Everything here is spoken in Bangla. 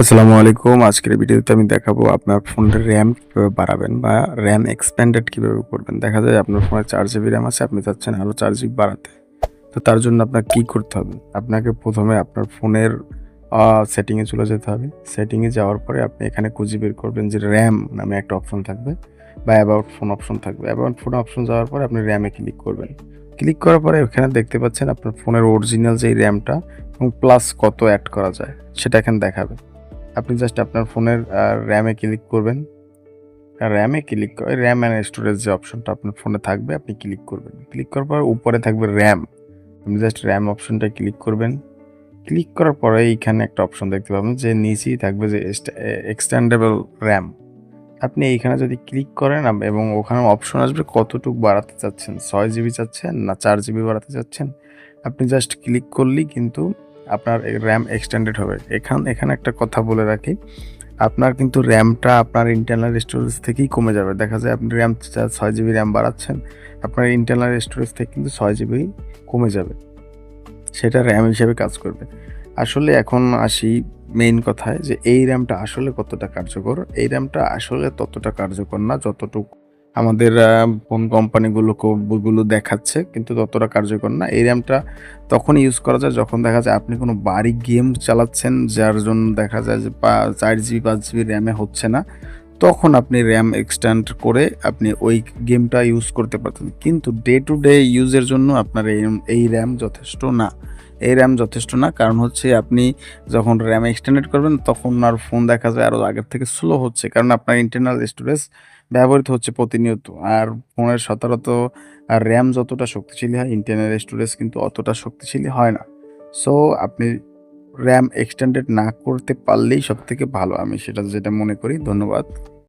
আসসালামু আলাইকুম। আজকের ভিডিওতে আমি দেখাবো আপনার ফোনের RAM কিভাবে বাড়াবেন বা RAM expanded কিভাবে করবেন। দেখা যায় আপনার ফোনে 4 জিবি RAM আছে, আপনি চাচ্ছেন আরো 4 জিবি বাড়াতে। তো তার জন্য আপনাকে কি করতে হবে? আপনাকে ১ম এ আপনার ফোনের সেটিং এ চলে যেতে হবে। সেটিং এ যাওয়ার পরে আপনি এখানে খুঁজে বের করবেন যে RAM নামে একটা অপশন থাকবে বা অ্যাবাউট ফোন অপশন থাকবে। অ্যাবাউট ফোন অপশন যাওয়ার পরে আপনি RAM এ ক্লিক করবেন। ক্লিক করার পরে এখানে দেখতে পাচ্ছেন আপনার ফোনের অরিজিনাল যেই RAM টা এবং প্লাস কত এড করা যায় সেটা এখানে দেখাবে। আপনি জাস্ট আপনার ফোনের RAM-এ ক্লিক করবেন। RAM-এ ক্লিক করে RAM অ্যান্ড স্টোরেজ যে অপশনটা আপনার ফোনে থাকবে আপনি ক্লিক করবেন। ক্লিক করার পর উপরে থাকবে RAM। আপনি জাস্ট RAM অপশনটায় ক্লিক করবেন। ক্লিক করার পরে এইখানে একটা অপশন দেখতে পাবেন যে নিচেই থাকবে যে এক্সটেন্ডেবল RAM। আপনি এইখানে যদি ক্লিক করেন এবং ওখানে অপশন আসবে কতটুকু বাড়াতে চাচ্ছেন। ৬ জিবি চাচ্ছেন না ৪ জিবি বাড়াতে চাচ্ছেন। আপনি জাস্ট ক্লিক করলেই কিন্তু আপনার RAM এক্সটেন্ডেড হবে। এখানে একটা কথা বলে রাখি। আপনার কিন্তু RAM-টা আপনার ইন্টারনাল স্টোরেজ থেকেই কমে যাবে। দেখা যায় আপনি ৬ জিবি RAM বাড়াচ্ছেন, আপনার ইন্টারনাল স্টোরেজ থেকে কিন্তু ৬ জিবি কমে যাবে। সেটা RAM হিসেবে কাজ করবে। আসলে এখন আসি মেইন কথায় যে এই RAM-টা আসলে কতটা কার্যকর? এই RAM-টা আসলে ততটা কার্যকর না যতটুকু আমাদের ফোন কোম্পানিগুলো দেখাচ্ছে, কিন্তু ততটা কার্যকর না। এই RAM-টা তখনই ইউজ করা যায় যখন দেখা যায় আপনি কোনো ভারী গেম চালাচ্ছেন, যার জন্য দেখা যায় যে ৪ জিবি ৫ জিবি RAM-এ হচ্ছে না। তখন আপনি RAM এক্সটেন্ড করে আপনি ওই গেমটা ইউজ করতে পারতেন। কিন্তু ডে টু ডে ইউজের জন্য আপনার এই RAM যথেষ্ট না। এই RAM যথেষ্ট না। কারণ হচ্ছে আপনি যখন RAM এক্সটেন্ডেড করবেন তখন আর ফোন দেখা যায় আরো আগের থেকে স্লো হচ্ছে। কারণ আপনার ইন্টারনাল স্টোরেজ ব্যবহৃত হচ্ছে প্রতিনিয়ত। আর ফোনের সচরাচর RAM যতটা শক্তিশালী হয়, ইন্টারনাল স্টোরেজ কিন্তু অতটা শক্তিশালী হয় না। সো আপনি RAM এক্সটেন্ডেড না করতে পারলেই সবথেকে ভালো। আমি যেটা মনে করি। ধন্যবাদ।